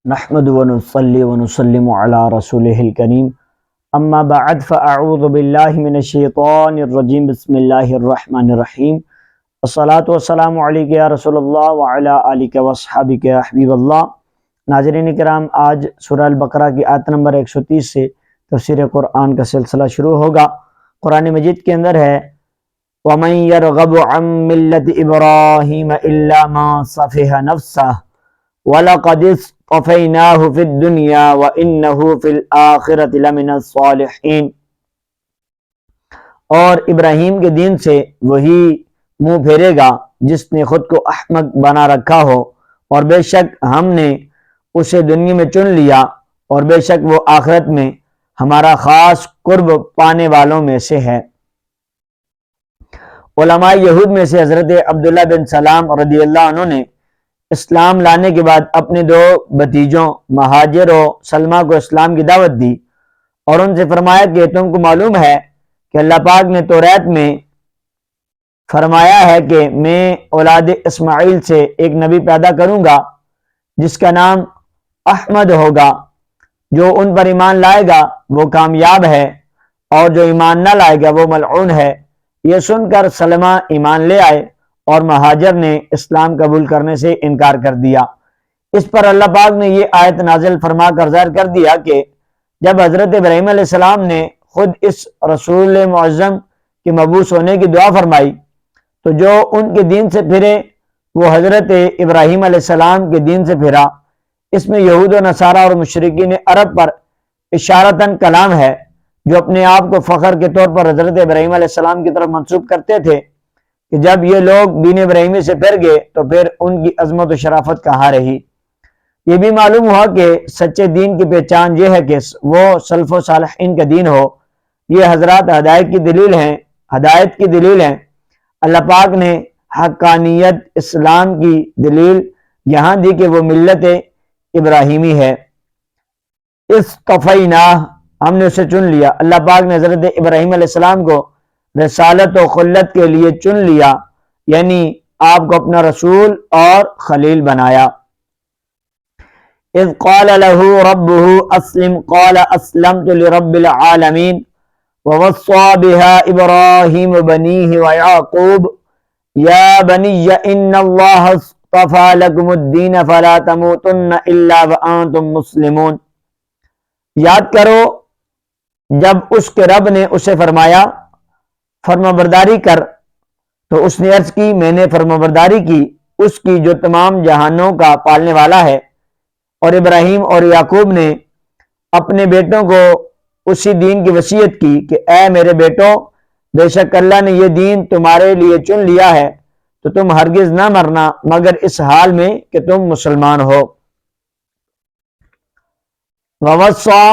نحمد ونصلي ونسلم على رسوله الكريم اما بعد فاعوذ بالله من الشیطان الرجیم بسم اللہ الرحمن الرحیم الصلاۃ والسلام علیک یا رسول اللہ وعلی آلک واصحابک یا حبیب اللہ۔ ناظرین کرام، آج سورہ البقرہ کی آیت نمبر 130 سے تفسیر قرآن کا سلسلہ شروع ہوگا۔ قرآن مجید کے اندر ہے وَمَن يَرْغَبُ عَن مِّلَّةِ إِبْرَاهِيمَ إِلَّا مَن صَفِحَ نَفْسَهُ وَلَقَدِ اصْطَفَيْنَاهُ فِي الدُّنْيَا وَإِنَّهُ فِي الْآخِرَةِ لَمِنَ الصَّالِحِينَ۔ اور ابراہیم کے دین سے وہی منہ پھیرے گا جس نے خود کو احمق بنا رکھا ہو، اور بے شک ہم نے اسے دنیا میں چن لیا، اور بے شک وہ آخرت میں ہمارا خاص قرب پانے والوں میں سے ہے۔ علماء یہود میں سے حضرت عبداللہ بن سلام رضی اللہ عنہ نے اسلام لانے کے بعد اپنے دو بھتیجوں مہاجر و سلمہ کو اسلام کی دعوت دی، اور ان سے فرمایا کہ تم کو معلوم ہے کہ اللہ پاک نے توریت میں فرمایا ہے کہ میں اولاد اسماعیل سے ایک نبی پیدا کروں گا جس کا نام احمد ہوگا، جو ان پر ایمان لائے گا وہ کامیاب ہے، اور جو ایمان نہ لائے گا وہ ملعون ہے۔ یہ سن کر سلمہ ایمان لے آئے، اور مہاجر نے اسلام قبول کرنے سے انکار کر دیا۔ اس پر اللہ پاک نے یہ آیت نازل فرما کر ظاہر کر دیا کہ جب حضرت ابراہیم علیہ السلام نے خود اس رسول معظم کے مبعوث ہونے کی دعا فرمائی تو جو ان کے دین سے پھرے وہ حضرت ابراہیم علیہ السلام کے دین سے پھرا۔ اس میں یہود و نصارہ اور مشرکین عرب پر اشارتاً کلام ہے، جو اپنے آپ کو فخر کے طور پر حضرت ابراہیم علیہ السلام کی طرف منسوب کرتے تھے کہ جب یہ لوگ دین ابراہیمی سے پھر گئے تو پھر ان کی عظمت و شرافت کہاں رہی۔ یہ بھی معلوم ہوا کہ سچے دین کی پہچان یہ ہے کہ وہ سلف و صالحین کا دین ہو۔ یہ حضرات ہدایت کی دلیل ہیں۔ اللہ پاک نے حقانیت اسلام کی دلیل یہاں دی کہ وہ ملت ابراہیمی ہے۔ اصطفیناہ، ہم نے اسے چن لیا۔ اللہ پاک نے حضرت ابراہیم علیہ السلام کو رسالت و خلت کے لیے چن لیا، یعنی آپ کو اپنا رسول اور خلیل بنایا۔ اذ قال له ربه اسلم قال اسلمت لرب العالمین ووصى بها ابراہیم بنیہ ویعقوب یا بنی ان اللہ اصطفى لکم الدین فلا تموتن الا وانتم مسلمون۔ یاد کرو جب اس کے رب نے اسے فرمایا فرمانبرداری کر تو اس نے عرض کی میں نے فرمانبرداری کی اس کی جو تمام جہانوں کا پالنے والا ہے۔ اور ابراہیم اور یعقوب نے اپنے بیٹوں کو اسی دین کی وصیت کی کہ اے میرے بیٹوں، بے شک اللہ نے یہ دین تمہارے لیے چن لیا ہے تو تم ہرگز نہ مرنا مگر اس حال میں کہ تم مسلمان ہو۔ ووصا،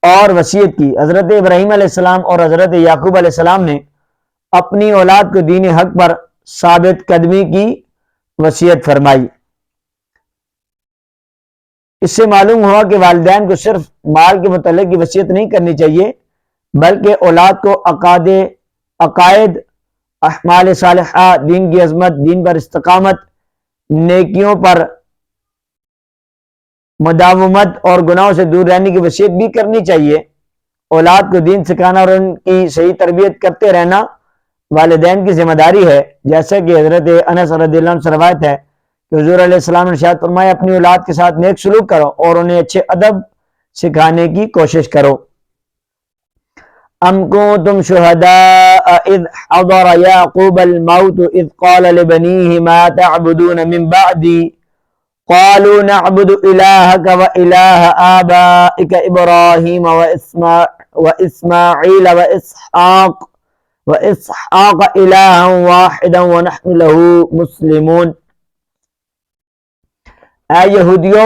اور وصیت کی۔ حضرت ابراہیم علیہ السلام اور حضرت یعقوب علیہ السلام نے اپنی اولاد کو دین حق پر ثابت قدمی کی وصیت فرمائی۔ اس سے معلوم ہوا کہ والدین کو صرف مال کے متعلق کی وصیت نہیں کرنی چاہیے، بلکہ اولاد کو عقائد، احمال صالحہ، دین کی عظمت، دین پر استقامت، نیکیوں پر مداومت اور گناہوں سے دور رہنے کی وصیت بھی کرنی چاہیے۔ اولاد کو دین سکھانا اور ان کی صحیح تربیت کرتے رہنا والدین کی ذمہ داری ہے، جیسا کہ حضرت انس رضی اللہ عنہ سے روایت ہے کہ حضور علیہ السلام نے ارشاد فرمایا اپنی اولاد کے ساتھ نیک سلوک کرو اور انہیں اچھے ادب سکھانے کی کوشش کرو۔ ام کنتم شہداء اذ حضر یعقوب الموت اذ قال لبنیہ ما تعبدون من بعدی قالوا نعبد الہک و الہ آبائک ابراہیم و اسماعیل و اسحاق الہا واحدا ونحن له مسلمون۔ اے یہودیو،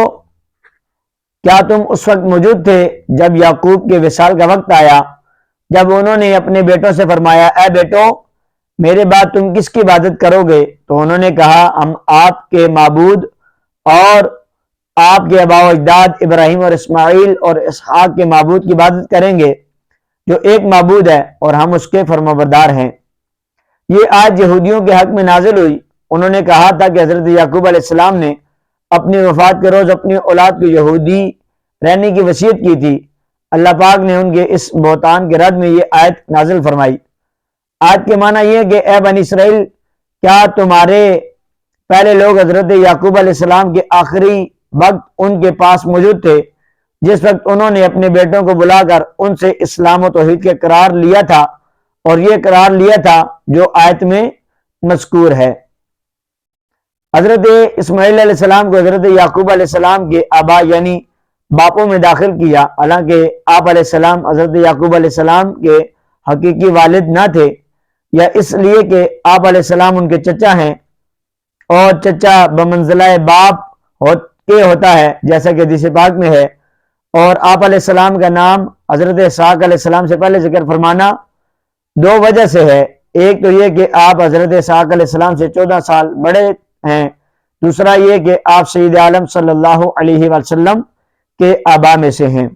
کیا تم اس وقت موجود تھے جب یعقوب کے وصال کا وقت آیا، جب انہوں نے اپنے بیٹوں سے فرمایا اے بیٹوں میرے بعد تم کس کی عبادت کرو گے؟ تو انہوں نے کہا ہم آپ کے معبود اور آپ کے آباء و اجداد ابراہیم اور اسماعیل اور اسحاق کے معبود کی عبادت کریں گے جو ایک معبود ہے اور ہم اس کے فرمانبردار ہیں۔ یہ آج یہودیوں کے حق میں نازل ہوئی۔ انہوں نے کہا تھا کہ حضرت یعقوب علیہ السلام نے اپنی وفات کے روز اپنی اولاد کو یہودی رہنے کی وصیت کی تھی، اللہ پاک نے ان کے اس بہتان کے رد میں یہ آیت نازل فرمائی۔ آیت کے معنی یہ ہے کہ اے بنی اسرائیل، کیا تمہارے پہلے لوگ حضرت یعقوب علیہ السلام کے آخری وقت ان کے پاس موجود تھے، جس وقت انہوں نے اپنے بیٹوں کو بلا کر ان سے اسلام و توحید کے قرار لیا تھا، اور یہ قرار لیا تھا جو آیت میں مذکور ہے۔ حضرت اسماعیل علیہ السلام کو حضرت یعقوب علیہ السلام کے آبا یعنی باپوں میں داخل کیا، حالانکہ آپ علیہ السلام حضرت یعقوب علیہ السلام کے حقیقی والد نہ تھے، یا اس لیے کہ آپ علیہ السلام ان کے چچا ہیں، اور چچا بمنزلہ باپ کے ہوتا ہے جیسا کہ حدیث پاک میں ہے۔ اور آپ علیہ السلام کا نام حضرت اسحاق علیہ السلام سے پہلے ذکر فرمانا دو وجہ سے ہے، ایک تو یہ کہ آپ حضرت اسحاق علیہ السلام سے 14 سال بڑے ہیں، دوسرا یہ کہ آپ سید عالم صلی اللہ علیہ وسلم کے آبا میں سے ہیں۔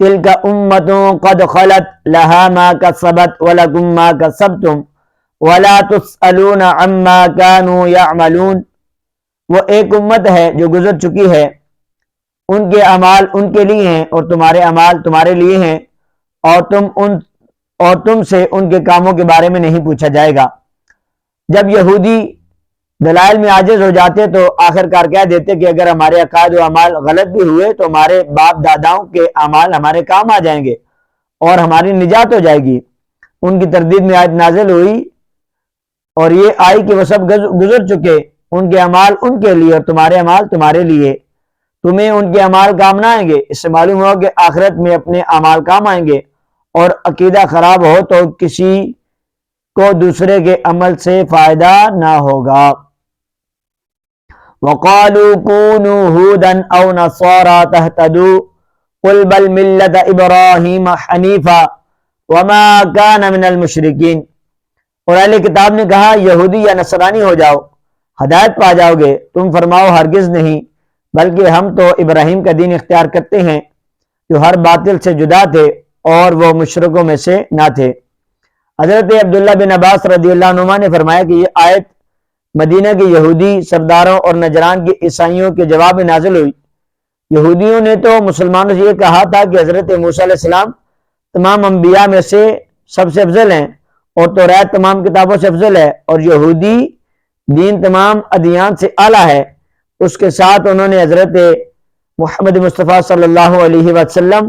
تلک امت قد خلت لها ما کسبت ولکم ما کسبتم ولا تسألون عما كانوا يعملون، وہ ایک امت ہے جو گزر چکی ہے، ان کے اعمال ان کے لیے ہیں اور تمہارے اعمال تمہارے لیے ہیں، اور تم سے ان کے کاموں کے بارے میں نہیں پوچھا جائے گا۔ جب یہودی دلائل میں عاجز ہو جاتے تو آخر کار کہہ دیتے کہ اگر ہمارے عقائد و اعمال غلط بھی ہوئے تو ہمارے باپ داداؤں کے اعمال ہمارے کام آ جائیں گے اور ہماری نجات ہو جائے گی۔ ان کی تردید میں آیت نازل ہوئی اور یہ آئی کہ وہ سب گزر چکے، ان کے اعمال ان کے لیے اور تمہارے اعمال تمہارے لیے، تمہیں ان کے اعمال کام نہ آئیں گے۔ اس سے معلوم ہوا کہ آخرت میں اپنے اعمال کام آئیں گے، اور عقیدہ خراب ہو تو کسی کو دوسرے کے عمل سے فائدہ نہ ہوگا۔ وَقَالُوا كُونُوا هُودًا أَوْ نَصَارَىٰ تَهْتَدُوا قُلْ بَلْ مِلَّةَ إِبْرَاهِيمَ حَنِيفًا وَمَا كَانَ مِنَ الْمُشْرِكِينَ، اور اہل کتاب نے کہا یہودی یا نصرانی ہو جاؤ، ہدایت پا جاؤ گے۔ تم فرماؤ ہرگز نہیں، بلکہ ہم تو ابراہیم کا دین اختیار کرتے ہیں جو ہر باطل سے جدا تھے اور وہ مشرکوں میں سے نہ تھے۔ حضرت عبداللہ بن عباس رضی اللہ عنہما نے فرمایا کہ یہ آیت مدینہ کے یہودی سرداروں اور نجران کے عیسائیوں کے جواب میں نازل ہوئی۔ یہودیوں نے تو مسلمانوں سے یہ کہا تھا کہ حضرت موسیٰ علیہ السلام تمام انبیاء میں سے سب سے افضل ہیں، اور توریت تمام کتابوں سے افضل ہے، اور یہودی دین تمام ادیان سے اعلیٰ ہے۔ اس کے ساتھ انہوں نے حضرت محمد مصطفیٰ صلی اللہ علیہ وسلم،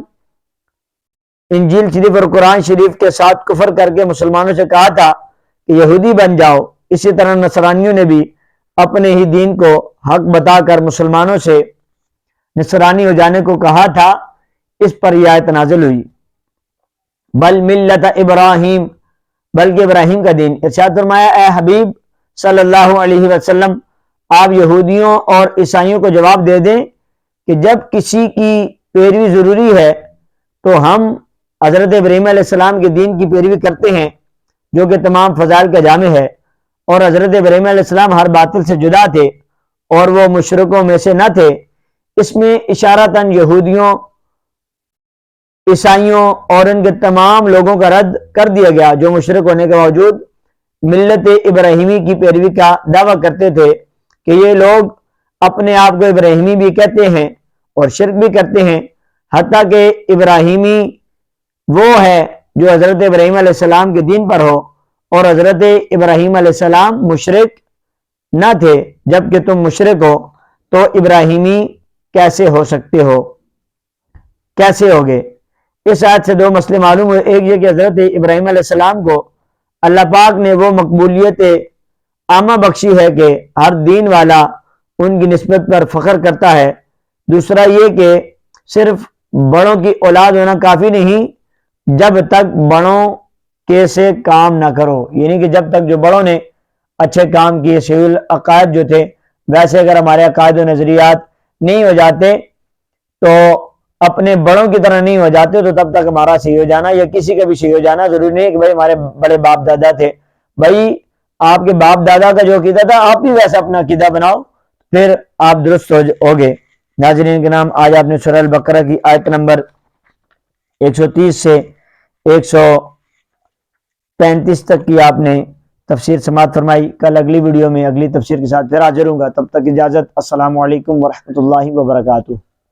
انجیل شریف اور قرآن شریف کے ساتھ کفر کر کے مسلمانوں سے کہا تھا کہ یہودی بن جاؤ۔ اسی طرح نصرانیوں نے بھی اپنے ہی دین کو حق بتا کر مسلمانوں سے نصرانی ہو جانے کو کہا تھا۔ اس پر یہ آیت نازل ہوئی، بل ملت ابراہیم، بلکہ ابراہیم کا دین۔ ارشاد فرمایا اے حبیب صلی اللہ علیہ وسلم، آپ یہودیوں اور عیسائیوں کو جواب دے دیں کہ جب کسی کی پیروی ضروری ہے تو ہم حضرت ابراہیم علیہ السلام کے دین کی پیروی کرتے ہیں جو کہ تمام فضائل کا جامع ہے، اور حضرت ابراہیم علیہ السلام ہر باطل سے جدا تھے اور وہ مشرکوں میں سے نہ تھے۔ اس میں اشارتاً یہودیوں، عیسائیوں اور ان کے تمام لوگوں کا رد کر دیا گیا جو مشرک ہونے کے باوجود ملت ابراہیمی کی پیروی کا دعویٰ کرتے تھے کہ یہ لوگ اپنے آپ کو ابراہیمی بھی کہتے ہیں اور شرک بھی کرتے ہیں، حتیٰ کہ ابراہیمی وہ ہے جو حضرت ابراہیم علیہ السلام کے دین پر ہو، اور حضرت ابراہیم علیہ السلام مشرک نہ تھے۔ جب کہ تم مشرک ہو تو ابراہیمی کیسے ہو سکتے ہو، کیسے ہوگے؟ اس آیت سے دو مسئلے معلوم ہوئے، ایک یہ کہ حضرت ابراہیم علیہ السلام کو اللہ پاک نے وہ مقبولیت عامہ بخشی ہے کہ ہر دین والا ان کی نسبت پر فخر کرتا ہے۔ دوسرا یہ کہ صرف بڑوں کی اولاد ہونا کافی نہیں جب تک بڑوں کے سے کام نہ کرو، یعنی کہ جب تک جو بڑوں نے اچھے کام کیے، صحیح العقائد جو تھے، ویسے اگر ہمارے عقائد و نظریات نہیں ہو جاتے تو اپنے بڑوں کی طرح نہیں ہو جاتے تو تب تک ہمارا صحیح ہو جانا یا کسی کا بھی صحیح ہو جانا ضروری نہیں ہے کہ بھائی ہمارے بڑے باپ دادا تھے۔ بھائی آپ کے باپ دادا کا جو عقیدہ تھا آپ بھی ویسا اپنا عقیدہ بناؤ، پھر آپ درست ہوگے۔ ناظرین کے نام، آج آپ نے سورہ البقرہ کی آیت نمبر 130 سے 135 تک کی آپ نے تفسیر سماعت فرمائی۔ کل اگلی ویڈیو میں اگلی تفسیر کے ساتھ پھر حاضر ہوں گا، تب تک اجازت، السلام علیکم ورحمۃ اللہ وبرکاتہ۔